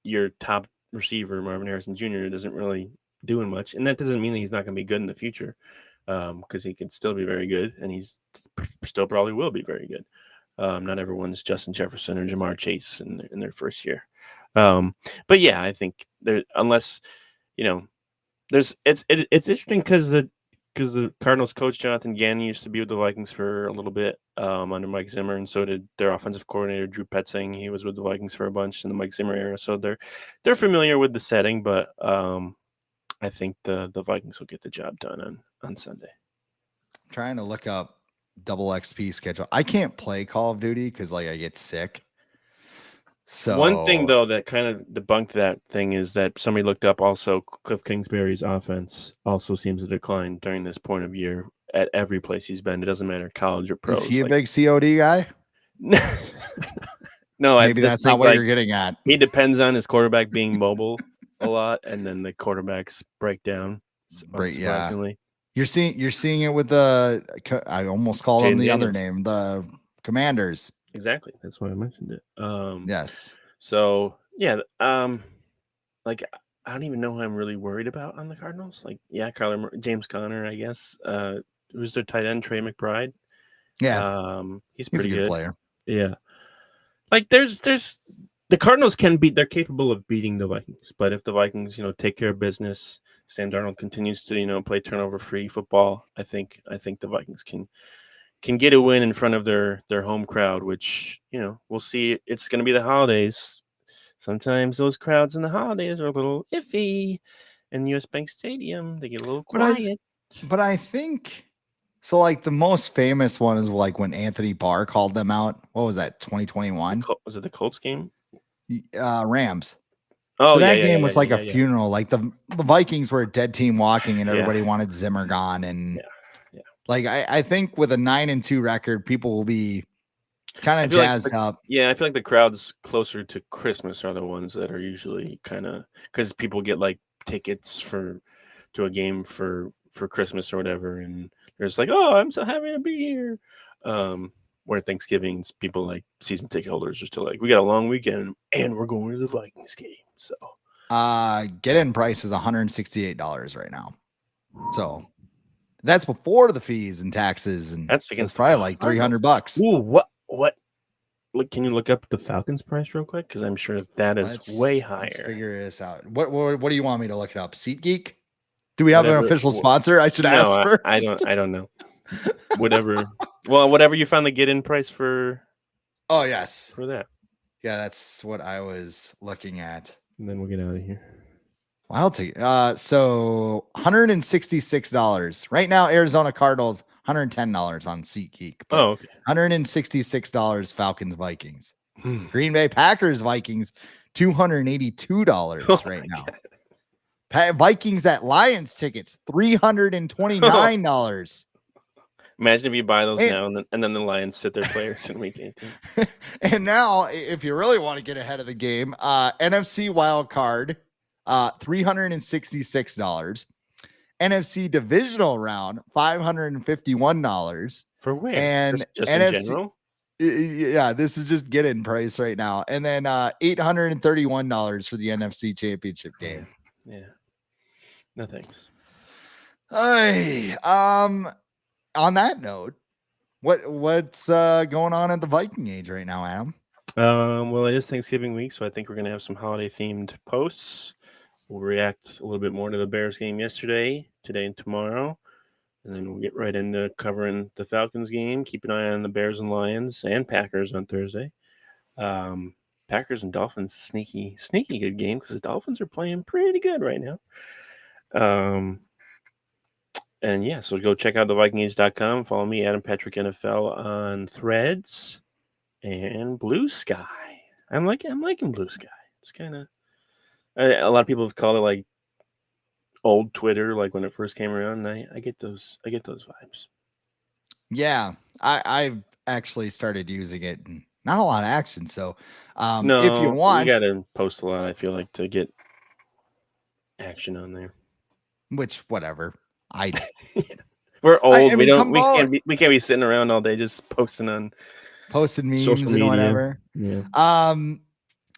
your top receiver Marvin Harrison Jr. doesn't really doing much, and that doesn't mean that he's not going to be good in the future, because he can still be very good, and he's still probably will be very good. Not everyone's Justin Jefferson or Jamar Chase in their first year, but yeah, I think unless it's interesting because the Cardinals coach Jonathan Gannon used to be with the Vikings for a little bit under Mike Zimmer, and so did their offensive coordinator Drew Petzing. He was with the Vikings for a bunch in the Mike Zimmer era, so they're familiar with the setting. But I think the Vikings will get the job done on Sunday. I'm trying to look up double XP schedule. I can't play Call of Duty because like I get sick. One thing So though that kind of debunked that thing is that somebody looked up also Cliff Kingsbury's offense also seems to decline during this point of year at every place he's been. It doesn't matter college or is he pros. a big COD guy? No, I Maybe just that's not think what like you're getting at. he depends on his quarterback being mobile a lot, and then the quarterbacks break down Right, yeah. unsurprisingly. You're seeing it with the I almost called them Jaden the other Daniels. name, the Commanders. Exactly. That's why I mentioned it. Yes. So yeah, like I don't even know who I'm really worried about on the Cardinals. Like, yeah, James Conner, I guess. Who's their tight end? Trey McBride. Yeah. He's He's a pretty good good. player. Yeah. Like there's the Cardinals they're capable of beating the Vikings, but if the Vikings, take care of business, Sam Darnold continues to, play turnover free football, I think the Vikings can get a win in front of their home crowd, which, we'll see. It's gonna be the holidays. Sometimes those crowds in the holidays are a little iffy. In US Bank Stadium, they get a little quiet. But I think so. Like the most famous one is like when Anthony Barr called them out. What was that? 2021 Was it the Colts game? Rams. Oh But yeah, that yeah, yeah, game yeah, was like yeah, a yeah, yeah, funeral. Like the Vikings were a dead team walking, and yeah, everybody wanted Zimmer gone. And yeah, yeah. like I think with a 9-2 record, people will be kind I of feel like jazzed up. I feel like the crowds closer to Christmas are the ones that are usually kind of because people get like tickets to a game for Christmas or whatever, and they're just like, oh, I'm so happy to be here. Where Thanksgiving's people like season ticket holders are still like, we got a long weekend and we're going to the Vikings game. So Get in price is $168 right now. So that's before the fees and taxes, and that's so it's against the probably like Cardinals. $300. Ooh, what? Look, can you look up the Falcons price real quick? Because I'm sure that is way Let's higher. figure this out. What do you want me to look it up? SeatGeek? Do we have an Whatever. official sponsor? I should No, ask first. I don't know. Whatever. Well, whatever you finally get in price for Oh yes. that. Yeah, that's what I was looking at. And then we'll get out of here. Well, I'll take it. So $166. Right now, Arizona Cardinals, $110 on SeatGeek. But Oh, okay. $166 Falcons Vikings. Hmm. Green Bay Packers Vikings, $282 right now. Vikings at Lions tickets, $329. Imagine if you buy those now and then the Lions sit their players in week 18. And now, if you really want to get ahead of the game, NFC wild card, $366. NFC divisional round, $551. For where? And Just NFC, in general? yeah, this is just get in price right now. And then $831 for the NFC championship game. Yeah. No thanks. Hey, on that note, what's going on at the Viking Age right now, Adam? Well, it is Thanksgiving week, so I think we're gonna have some holiday themed posts. We'll react a little bit more to the Bears game yesterday, today, and tomorrow. And then we'll get right into covering the Falcons game. Keep an eye on the Bears and Lions and Packers on Thursday. Packers and Dolphins, sneaky good game because the Dolphins are playing pretty good right now. And yeah, so go check out thevikingage.com. Follow me, Adam Patrick NFL, on Threads and Blue Sky. I'm liking Blue Sky. It's kind of a lot of people have called it like old Twitter, like when it first came around. And I get those vibes. Yeah, I've actually started using it, and not a lot of action. So, No, if you want, got to post a lot. I feel like to get action on there. which whatever, We're old. I mean, we can't be sitting around all day just posting on memes social and media. whatever. Yeah.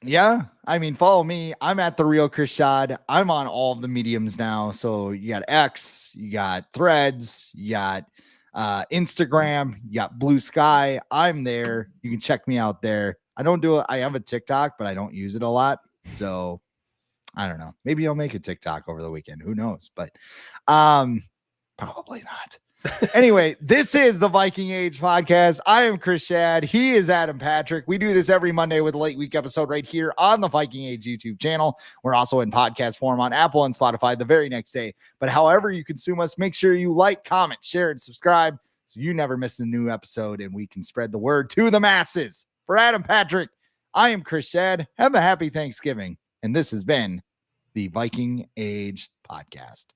Yeah. I mean, follow me. I'm at the real Schad. I'm on all of the mediums now. So you got X, you got Threads, you got Instagram, you got Blue Sky. I'm there. You can check me out there. I don't do it. I have a TikTok, but I don't use it a lot. So I don't know. Maybe I'll make a TikTok over the weekend. Who knows? But probably not. Anyway, this is the Viking Age podcast. I am Chris Schad. He is Adam Patrick. We do this every Monday with a late week episode right here on the Viking Age YouTube channel. We're also in podcast form on Apple and Spotify the very next day. But however you consume us, make sure you like, comment, share, and subscribe so you never miss a new episode and we can spread the word to the masses. For Adam Patrick, I am Chris Schad. Have a happy Thanksgiving. And this has been the Viking Age podcast.